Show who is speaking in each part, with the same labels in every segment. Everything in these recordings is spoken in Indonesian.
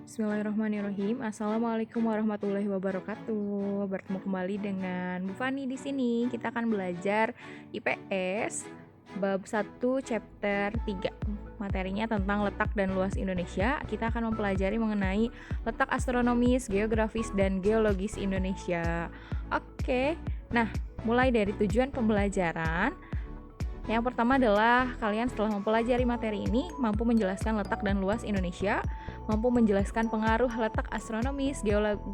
Speaker 1: Bismillahirrahmanirrahim. Assalamualaikum warahmatullahi wabarakatuh. Bertemu kembali dengan Bu Fani di sini. Kita akan belajar IPS bab 1 chapter 3. Materinya tentang letak dan luas Indonesia. Kita akan mempelajari mengenai letak astronomis, geografis, dan geologis Indonesia. Oke. Nah, mulai dari tujuan pembelajaran. Yang pertama adalah kalian setelah mempelajari materi ini mampu menjelaskan letak dan luas Indonesia, mampu menjelaskan pengaruh letak astronomis,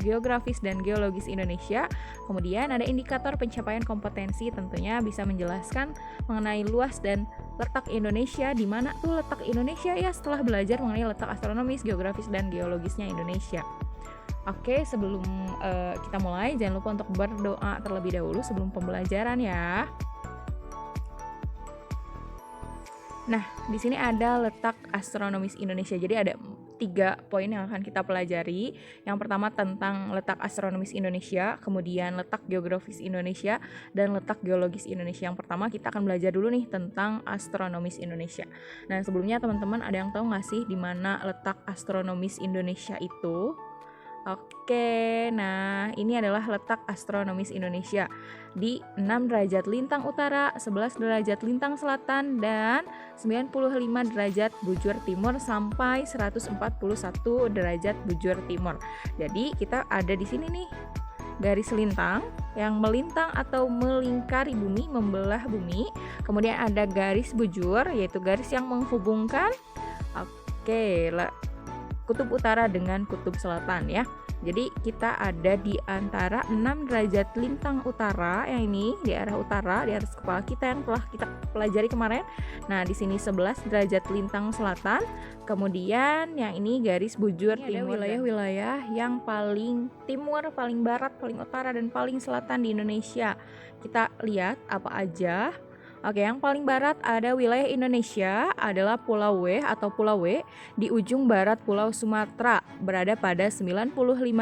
Speaker 1: geografis, dan geologis Indonesia. Kemudian ada indikator pencapaian kompetensi, tentunya bisa menjelaskan mengenai luas dan letak Indonesia, di mana tuh letak Indonesia ya setelah belajar mengenai letak astronomis, geografis, dan geologisnya Indonesia. Oke, sebelum kita mulai, jangan lupa untuk berdoa terlebih dahulu sebelum pembelajaran ya. Nah, di sini ada letak astronomis Indonesia. Jadi ada 3 poin yang akan kita pelajari. Yang pertama tentang letak astronomis Indonesia, kemudian letak geografis Indonesia, dan letak geologis Indonesia. Yang pertama kita akan belajar dulu nih tentang astronomis Indonesia. Nah, sebelumnya teman-teman ada yang tahu nggak sih di mana letak astronomis Indonesia itu? Oke, nah ini adalah letak astronomis Indonesia di 6 derajat lintang utara, 11 derajat lintang selatan, dan 95 derajat bujur timur sampai 141 derajat bujur timur. Jadi kita ada di sini nih garis lintang yang melintang atau melingkari bumi, membelah bumi. Kemudian ada garis bujur, yaitu garis yang menghubungkan kutub utara dengan kutub selatan ya. Jadi kita ada di antara 6 derajat lintang utara, yang ini di arah utara, di atas kepala kita yang telah kita pelajari kemarin. Nah, di sini 11 derajat lintang selatan. Kemudian yang ini garis bujur timur. Ada wilayah-wilayah yang paling timur, paling barat, paling utara, dan paling selatan di Indonesia. Kita lihat apa aja. Oke, yang paling barat ada wilayah Indonesia adalah Pulau W atau Pulau W di ujung barat Pulau Sumatera, berada pada 95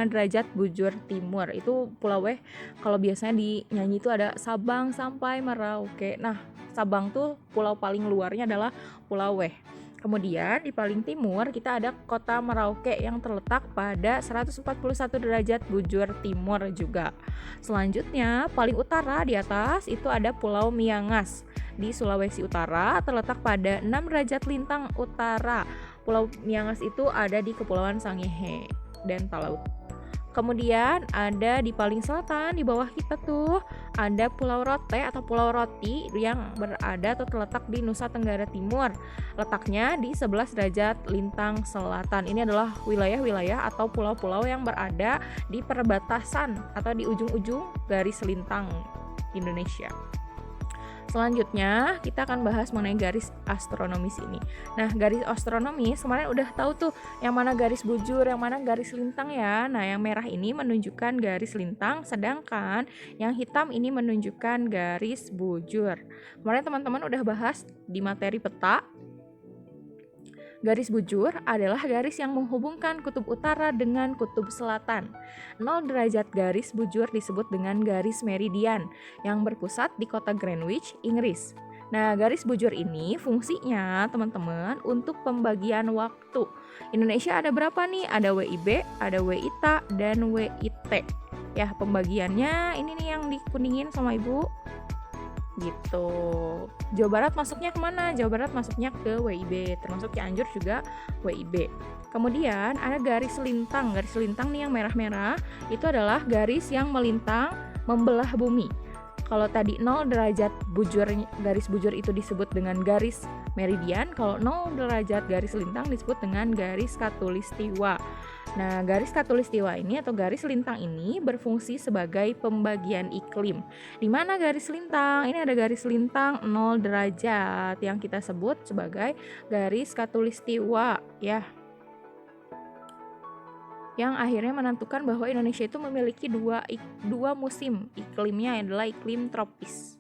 Speaker 1: derajat bujur timur. Itu Pulau W. Kalau biasanya di nyanyi itu ada Sabang sampai Merauke. Nah, Sabang tuh pulau paling luarnya adalah Pulau W. Kemudian di paling timur kita ada kota Merauke yang terletak pada 141 derajat bujur timur juga. Selanjutnya paling utara di atas itu ada Pulau Miangas di Sulawesi Utara, terletak pada 6 derajat lintang utara. Pulau Miangas itu ada di Kepulauan Sangihe dan Talaut. Kemudian ada di paling selatan di bawah kita tuh ada Pulau Rote atau Pulau Roti yang berada atau terletak di Nusa Tenggara Timur. Letaknya di 11 derajat lintang selatan. Ini adalah wilayah-wilayah atau pulau-pulau yang berada di perbatasan atau di ujung-ujung garis lintang Indonesia. Selanjutnya kita akan bahas mengenai garis astronomis ini. Nah, garis astronomis kemarin udah tahu tuh yang mana garis bujur, yang mana garis lintang ya. Nah, yang merah ini menunjukkan garis lintang, sedangkan yang hitam ini menunjukkan garis bujur. Kemarin teman-teman udah bahas di materi peta. Garis bujur adalah garis yang menghubungkan kutub utara dengan kutub selatan. 0 derajat garis bujur disebut dengan garis meridian yang berpusat di kota Greenwich, Inggris. Nah, garis bujur ini fungsinya teman-teman untuk pembagian waktu. Indonesia ada berapa nih? Ada WIB, ada WITA, dan WIT. Ya, pembagiannya ini nih yang dikuningin sama Ibu. Gitu. Jawa Barat masuknya kemana? Jawa Barat masuknya ke WIB, termasuk Cianjur juga WIB. Kemudian ada garis lintang. Garis lintang nih yang merah-merah itu adalah garis yang melintang membelah bumi. Kalau tadi 0 derajat bujur, garis bujur itu disebut dengan garis meridian. Kalau 0 derajat garis lintang disebut dengan garis khatulistiwa. Nah, garis khatulistiwa ini atau garis lintang ini berfungsi sebagai pembagian iklim. Di mana garis lintang? Ini ada garis lintang 0 derajat yang kita sebut sebagai garis khatulistiwa ya. Yang akhirnya menentukan bahwa Indonesia itu memiliki dua musim. Iklimnya adalah iklim tropis.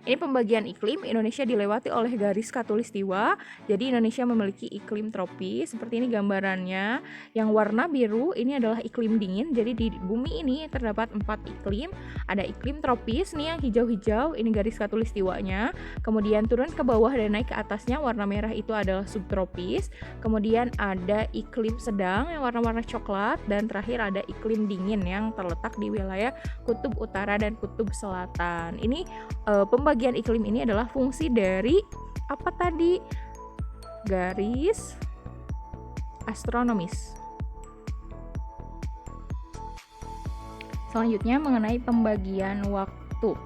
Speaker 1: Ini pembagian iklim, Indonesia dilewati oleh garis khatulistiwa. Jadi Indonesia memiliki iklim tropis. Seperti ini gambarannya. Yang warna biru ini adalah iklim dingin. Jadi di bumi ini terdapat 4 iklim. Ada iklim tropis nih yang hijau-hijau, ini garis khatulistiwanya. Kemudian turun ke bawah dan naik ke atasnya, warna merah itu adalah subtropis. Kemudian ada iklim sedang yang warna-warna coklat, dan terakhir ada iklim dingin yang terletak di wilayah kutub utara dan kutub selatan. Ini pembagian iklim ini adalah fungsi dari apa tadi? Garis astronomis. Selanjutnya mengenai pembagian waktu.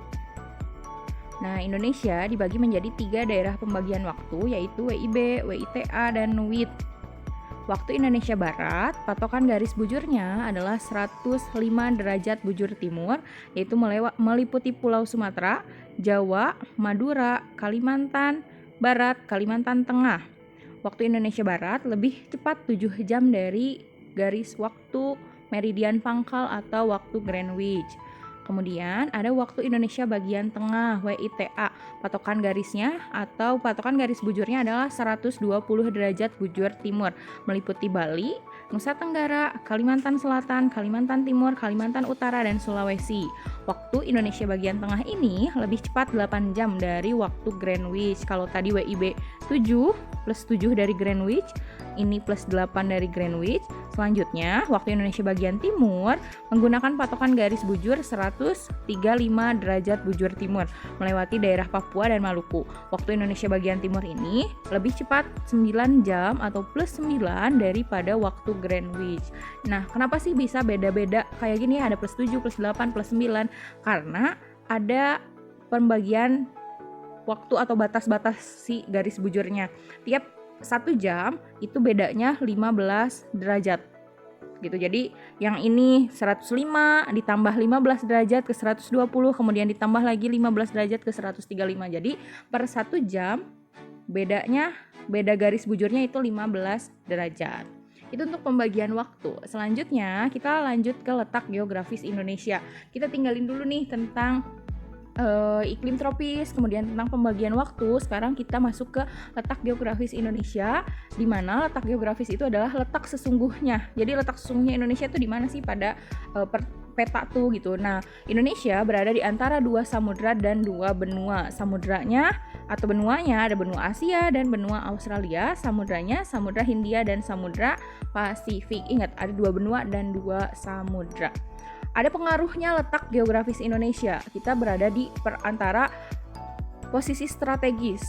Speaker 1: Nah, Indonesia dibagi menjadi 3 daerah pembagian waktu, yaitu WIB, WITA, dan WIT. Waktu Indonesia Barat, patokan garis bujurnya adalah 105 derajat bujur timur, yaitu meliputi Pulau Sumatera, Jawa, Madura, Kalimantan Barat, Kalimantan Tengah. Waktu Indonesia Barat lebih cepat 7 jam dari garis waktu meridian pangkal atau waktu Greenwich. Kemudian ada waktu Indonesia bagian tengah, WITA. Patokan garisnya atau patokan garis bujurnya adalah 120 derajat bujur timur, meliputi Bali, Nusa Tenggara, Kalimantan Selatan, Kalimantan Timur, Kalimantan Utara, dan Sulawesi. Waktu Indonesia bagian tengah ini lebih cepat 8 jam dari waktu Greenwich. Kalau tadi WIB 7 plus 7 dari Greenwich, ini plus 8 dari Greenwich. Selanjutnya, waktu Indonesia bagian timur menggunakan patokan garis bujur 135 derajat bujur timur, melewati daerah Papua dan Maluku. Waktu Indonesia bagian timur ini lebih cepat 9 jam atau plus 9 daripada waktu Greenwich. Nah, kenapa sih bisa beda-beda kayak gini? Ada plus 7, plus 8, plus 9. Karena ada pembagian waktu atau batas-batas si garis bujurnya. Tiap 1 jam itu bedanya 15 derajat gitu. Jadi yang ini 105 ditambah 15 derajat ke 120, kemudian ditambah lagi 15 derajat ke 135. Jadi per 1 jam beda garis bujurnya itu 15 derajat. Itu untuk pembagian waktu. Selanjutnya kita lanjut ke letak geografis Indonesia. Kita tinggalin dulu nih tentang iklim tropis, kemudian tentang pembagian waktu. Sekarang kita masuk ke letak geografis Indonesia, di mana letak geografis itu adalah letak sesungguhnya. Jadi letak sesungguhnya Indonesia itu di mana sih pada peta tuh gitu. Nah, Indonesia berada di antara 2 samudra dan 2 benua. Samudranya atau benuanya ada benua Asia dan benua Australia. Samudranya Samudra Hindia dan Samudra Pasifik. Ingat, ada 2 benua dan 2 samudra. Ada pengaruhnya letak geografis Indonesia. Kita berada di perantara posisi strategis.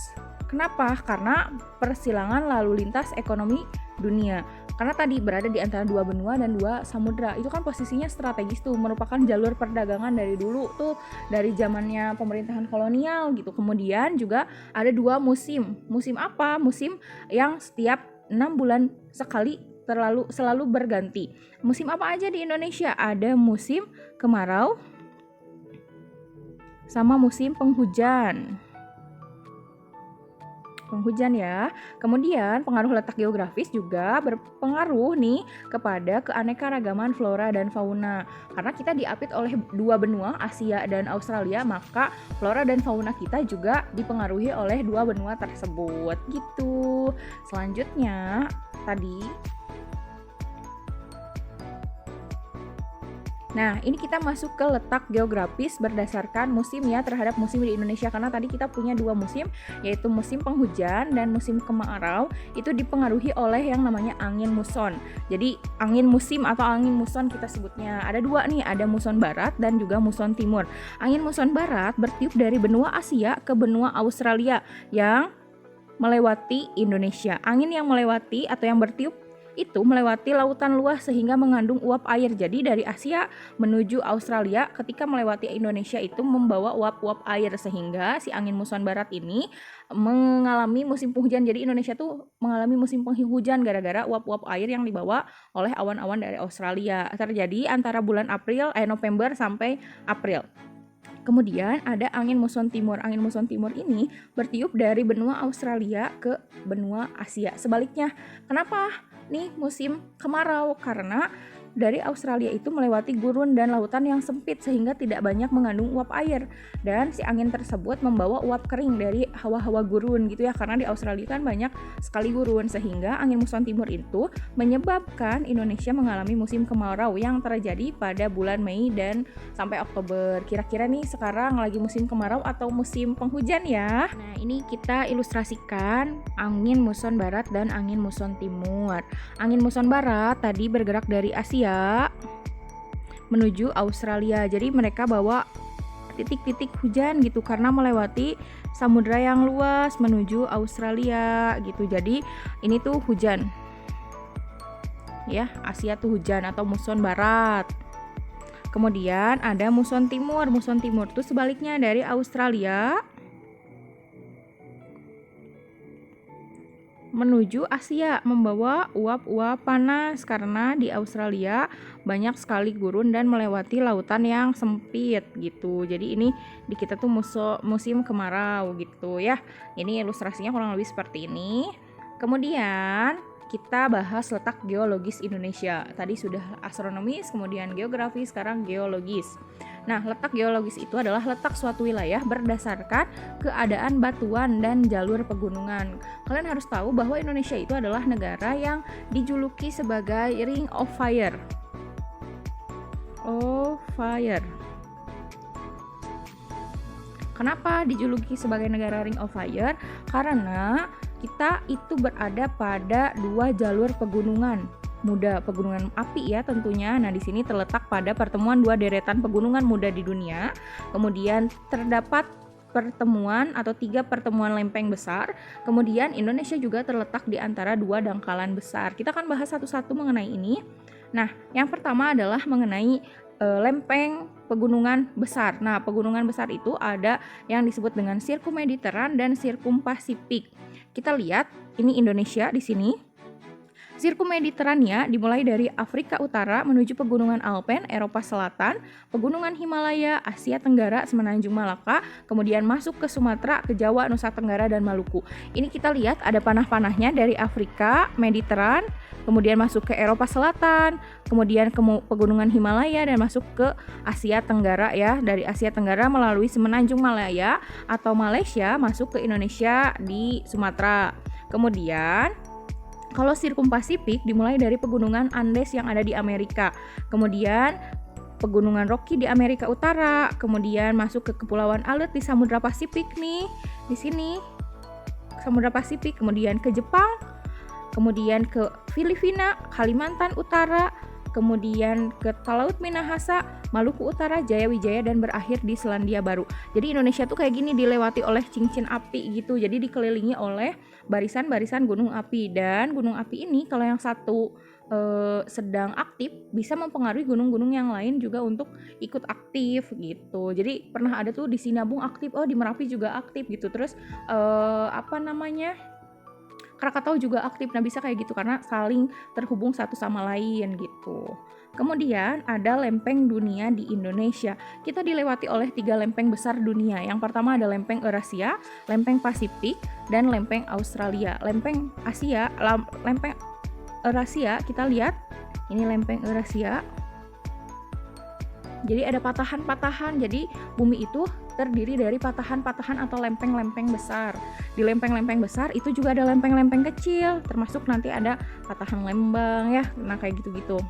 Speaker 1: Kenapa? Karena persilangan lalu lintas ekonomi dunia. Karena tadi berada di antara 2 benua dan 2 samudra. Itu kan posisinya strategis tuh, merupakan jalur perdagangan dari dulu tuh, dari zamannya pemerintahan kolonial gitu. Kemudian juga ada 2 musim. Musim apa? Musim yang setiap 6 bulan sekali selalu berganti. Musim apa aja di Indonesia? Ada musim kemarau sama musim penghujan. Ya. Kemudian pengaruh letak geografis juga berpengaruh nih kepada keanekaragaman flora dan fauna. Karena kita diapit oleh 2 benua, Asia dan Australia, maka flora dan fauna kita juga dipengaruhi oleh 2 benua tersebut gitu. Selanjutnya tadi Nah, ini kita masuk ke letak geografis berdasarkan musim ya, terhadap musim di Indonesia. Karena tadi kita punya 2 musim, yaitu musim penghujan dan musim kemarau. Itu dipengaruhi oleh yang namanya angin muson. Jadi angin musim atau angin muson kita sebutnya. Ada 2 nih, ada muson barat dan juga muson timur. Angin muson barat bertiup dari benua Asia ke benua Australia yang melewati Indonesia. Angin yang melewati atau yang bertiup itu melewati lautan luas sehingga mengandung uap air. Jadi dari Asia menuju Australia ketika melewati Indonesia itu membawa uap-uap air, sehingga si angin muson barat ini mengalami musim penghujan. Jadi Indonesia tuh mengalami musim penghujan gara-gara uap-uap air yang dibawa oleh awan-awan dari Australia. Terjadi antara bulan November sampai April. Kemudian ada angin muson timur. Angin muson timur ini bertiup dari benua Australia ke benua Asia. Sebaliknya, kenapa nih musim kemarau? Karena dari Australia itu melewati gurun dan lautan yang sempit sehingga tidak banyak mengandung uap air, dan si angin tersebut membawa uap kering dari hawa-hawa gurun gitu ya, karena di Australia kan banyak sekali gurun, sehingga angin muson timur itu menyebabkan Indonesia mengalami musim kemarau yang terjadi pada bulan Mei dan sampai Oktober. Kira-kira nih sekarang lagi musim kemarau atau musim penghujan ya? Nah, ini kita ilustrasikan angin muson barat dan angin muson timur. Angin muson barat tadi bergerak dari Asia menuju Australia. Jadi mereka bawa titik-titik hujan gitu karena melewati samudra yang luas menuju Australia gitu. Jadi ini tuh hujan. Ya, Asia tuh hujan atau muson barat. Kemudian ada muson timur. Muson timur tuh sebaliknya dari Australia menuju Asia membawa uap-uap panas karena di Australia banyak sekali gurun dan melewati lautan yang sempit gitu. Jadi ini di kita tuh musim kemarau gitu ya. Ini ilustrasinya kurang lebih seperti ini. Kemudian kita bahas letak geologis Indonesia. Tadi sudah astronomis, kemudian geografi, sekarang geologis. Nah, letak geologis itu adalah letak suatu wilayah berdasarkan keadaan batuan dan jalur pegunungan. Kalian harus tahu bahwa Indonesia itu adalah negara yang dijuluki sebagai Ring of Fire. Kenapa dijuluki sebagai negara Ring of Fire? Karena kita itu berada pada dua jalur pegunungan muda, pegunungan api ya tentunya. Nah, di sini terletak pada pertemuan dua deretan pegunungan muda di dunia. Kemudian terdapat pertemuan atau 3 pertemuan lempeng besar. Kemudian Indonesia juga terletak di antara 2 dangkalan besar. Kita akan bahas satu-satu mengenai ini. Nah, yang pertama adalah mengenai lempeng pegunungan besar. Nah, pegunungan besar itu ada yang disebut dengan Sirkum Mediteran dan Sirkum Pasifik. Kita lihat ini Indonesia di sini. Sirkum Mediterania dimulai dari Afrika Utara menuju pegunungan Alpen, Eropa Selatan, pegunungan Himalaya, Asia Tenggara, Semenanjung Malaka, kemudian masuk ke Sumatera, ke Jawa, Nusa Tenggara, dan Maluku. Ini kita lihat ada panah-panahnya dari Afrika, Mediteran, kemudian masuk ke Eropa Selatan, kemudian ke pegunungan Himalaya, dan masuk ke Asia Tenggara ya. Dari Asia Tenggara melalui Semenanjung Malaya atau Malaysia masuk ke Indonesia di Sumatera. Kemudian kalau Sirkum Pasifik dimulai dari pegunungan Andes yang ada di Amerika, kemudian pegunungan Rocky di Amerika Utara, kemudian masuk ke Kepulauan Alet di Samudra Pasifik nih, di sini Samudra Pasifik, kemudian ke Jepang, kemudian ke Filipina, Kalimantan Utara, kemudian ke Laut Minahasa, Maluku Utara, Jayawijaya, dan berakhir di Selandia Baru. Jadi Indonesia tuh kayak gini, dilewati oleh cincin api gitu, jadi dikelilingi oleh barisan-barisan gunung api. Dan gunung api ini kalau yang satu sedang aktif bisa mempengaruhi gunung-gunung yang lain juga untuk ikut aktif gitu. Jadi pernah ada tuh di Sinabung aktif, di Merapi juga aktif gitu. Terus Krakatau juga aktif. Nah, bisa kayak gitu karena saling terhubung satu sama lain gitu. Kemudian ada lempeng dunia di Indonesia. Kita dilewati oleh 3 lempeng besar dunia. Yang pertama ada lempeng Eurasia, lempeng Pasifik, dan lempeng Australia. Lempeng Eurasia kita lihat. Ini lempeng Eurasia. Jadi ada patahan-patahan. Jadi bumi itu terdiri dari patahan-patahan atau lempeng-lempeng besar. Di lempeng-lempeng besar itu juga ada lempeng-lempeng kecil, termasuk nanti ada patahan Lembang ya. Nah, kayak gitu-gitu.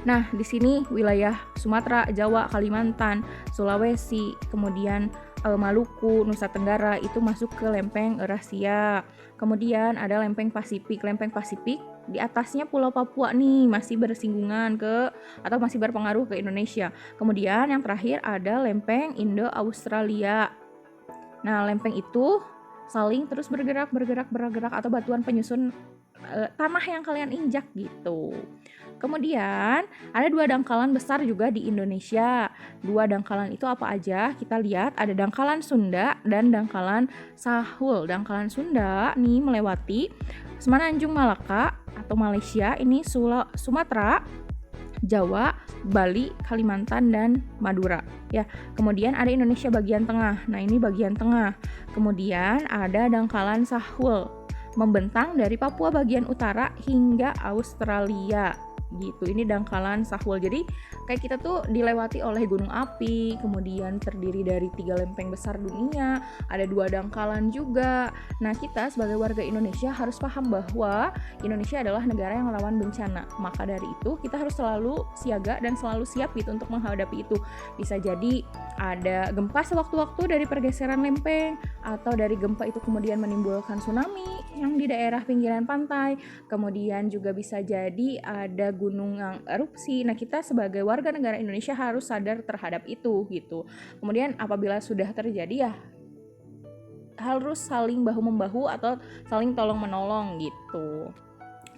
Speaker 1: Nah, di sini wilayah Sumatera, Jawa, Kalimantan, Sulawesi, kemudian Maluku, Nusa Tenggara itu masuk ke lempeng Eurasia. Kemudian ada lempeng Pasifik. Lempeng Pasifik di atasnya Pulau Papua nih masih bersinggungan atau masih berpengaruh ke Indonesia. Kemudian yang terakhir ada lempeng Indo-Australia. Nah, lempeng itu saling terus bergerak atau batuan penyusun tanah yang kalian injak gitu. Kemudian ada 2 dangkalan besar juga di Indonesia. 2 dangkalan itu apa aja? Kita lihat ada dangkalan Sunda dan dangkalan Sahul. Dangkalan Sunda nih melewati Semenanjung Malaka atau Malaysia, ini Sumatera, Jawa, Bali, Kalimantan, dan Madura ya. Kemudian ada Indonesia bagian tengah. Nah, ini bagian tengah. Kemudian ada dangkalan Sahul membentang dari Papua bagian utara hingga Australia. gitu. Ini dangkalan Sahul. Jadi kayak kita tuh dilewati oleh gunung api, kemudian terdiri dari 3 lempeng besar dunia, ada 2 dangkalan juga. Nah, kita sebagai warga Indonesia harus paham bahwa Indonesia adalah negara yang rawan bencana. Maka dari itu kita harus selalu siaga dan selalu siap gitu untuk menghadapi itu. Bisa jadi ada gempa sewaktu-waktu dari pergeseran lempeng, atau dari gempa itu kemudian menimbulkan tsunami yang di daerah pinggiran pantai. Kemudian juga bisa jadi ada gunung yang erupsi. Nah, kita sebagai warga negara Indonesia harus sadar terhadap itu gitu. Kemudian apabila sudah terjadi ya harus saling bahu-membahu atau saling tolong-menolong gitu.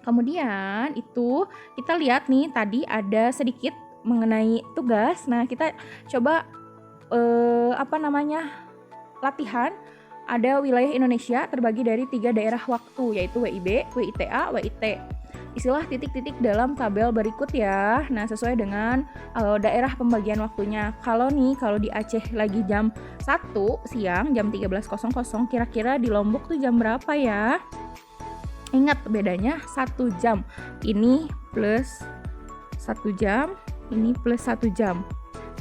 Speaker 1: Kemudian itu kita lihat nih tadi ada sedikit mengenai tugas. Nah, kita coba latihan. Ada wilayah Indonesia terbagi dari 3 daerah waktu, yaitu WIB, WITA, WIT. Istilah titik-titik dalam tabel berikut ya. Nah, sesuai dengan daerah pembagian waktunya. Kalau di Aceh lagi jam 1 siang, jam 13.00, kira-kira di Lombok tuh jam berapa ya? Ingat bedanya 1 jam. Ini plus 1 jam, ini plus 1 jam.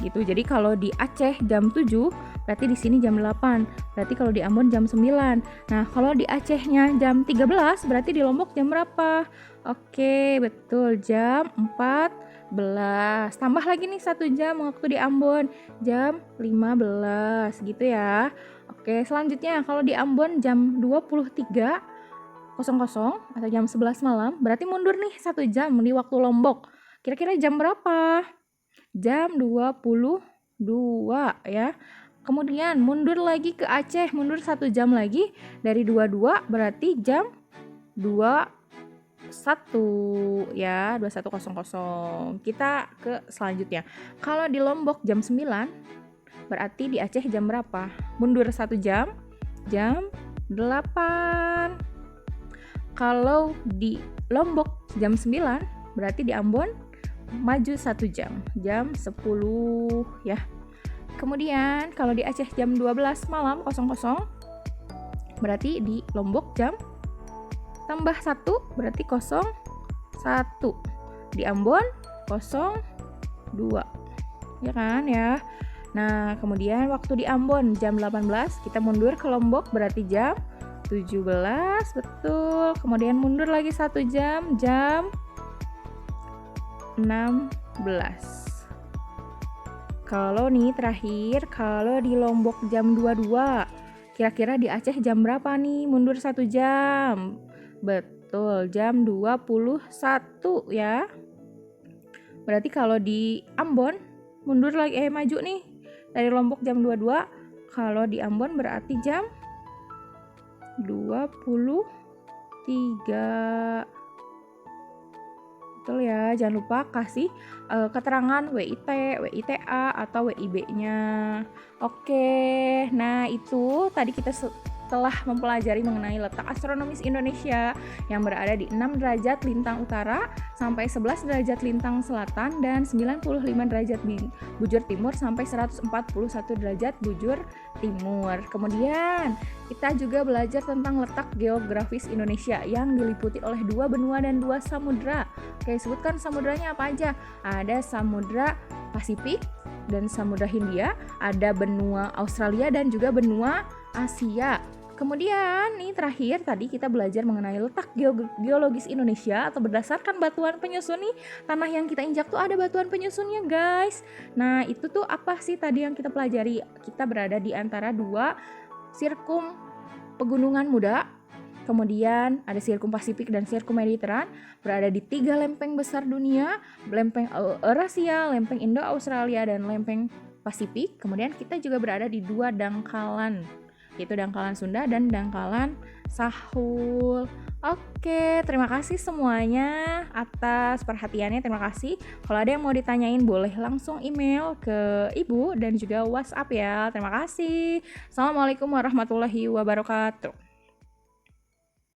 Speaker 1: Gitu. Jadi kalau di Aceh jam 7, berarti di sini jam 8. Berarti kalau di Ambon jam 9. Nah, kalau di Acehnya jam 13, berarti di Lombok jam berapa? Oke, betul, jam 14. Tambah lagi nih 1 jam waktu di Ambon, jam 15 gitu ya. Oke, selanjutnya kalau di Ambon jam 23.00 atau jam 11 malam, berarti mundur nih 1 jam di waktu Lombok. Kira-kira jam berapa? Jam 22 ya. Kemudian mundur lagi ke Aceh, mundur 1 jam lagi dari 22 berarti jam 21 ya, 21.00. Kita ke selanjutnya. Kalau di Lombok jam 9, berarti di Aceh jam berapa? Mundur 1 jam, jam 8. Kalau di Lombok jam 9, berarti di Ambon maju 1 jam, jam 10 ya. Kemudian kalau di Aceh jam 12 malam 00, berarti di Lombok jam tambah 1 berarti 01. Di Ambon 02. Ya kan ya. Nah, kemudian waktu di Ambon jam 18, kita mundur ke Lombok berarti jam 17, betul. Kemudian mundur lagi 1 jam, jam 16. Kalau nih terakhir, kalau di Lombok jam 22, kira-kira di Aceh jam berapa nih? Mundur 1 jam. Betul, jam 21 ya. Berarti kalau di Ambon mundur lagi maju nih dari Lombok jam 22. Kalau di Ambon berarti jam 23. Betul ya, jangan lupa kasih keterangan WIT, WITA atau WIB-nya. Oke, nah itu tadi kita telah mempelajari mengenai letak astronomis Indonesia yang berada di 6 derajat lintang utara sampai 11 derajat lintang selatan dan 95 derajat bujur timur sampai 141 derajat bujur timur. Kemudian kita juga belajar tentang letak geografis Indonesia yang diliputi oleh 2 benua dan 2 samudra. Oke, sebutkan samudranya apa aja? Ada Samudra Pasifik dan Samudra Hindia, ada benua Australia dan juga benua Asia. Kemudian nih terakhir tadi kita belajar mengenai letak geologis Indonesia atau berdasarkan batuan penyusun nih, tanah yang kita injak tuh ada batuan penyusunnya guys. Nah itu tuh apa sih tadi yang kita pelajari? Kita berada di antara 2 sirkum pegunungan muda, kemudian ada sirkum Pasifik dan sirkum Mediteran, berada di 3 lempeng besar dunia, lempeng Eurasia, lempeng Indo-Australia dan lempeng Pasifik. Kemudian kita juga berada di 2 dangkalan, yaitu dangkalan Sunda dan dangkalan Sahul. Oke, terima kasih semuanya atas perhatiannya, terima kasih. Kalau ada yang mau ditanyain boleh langsung email ke Ibu dan juga WhatsApp ya. Terima kasih. Assalamualaikum warahmatullahi wabarakatuh.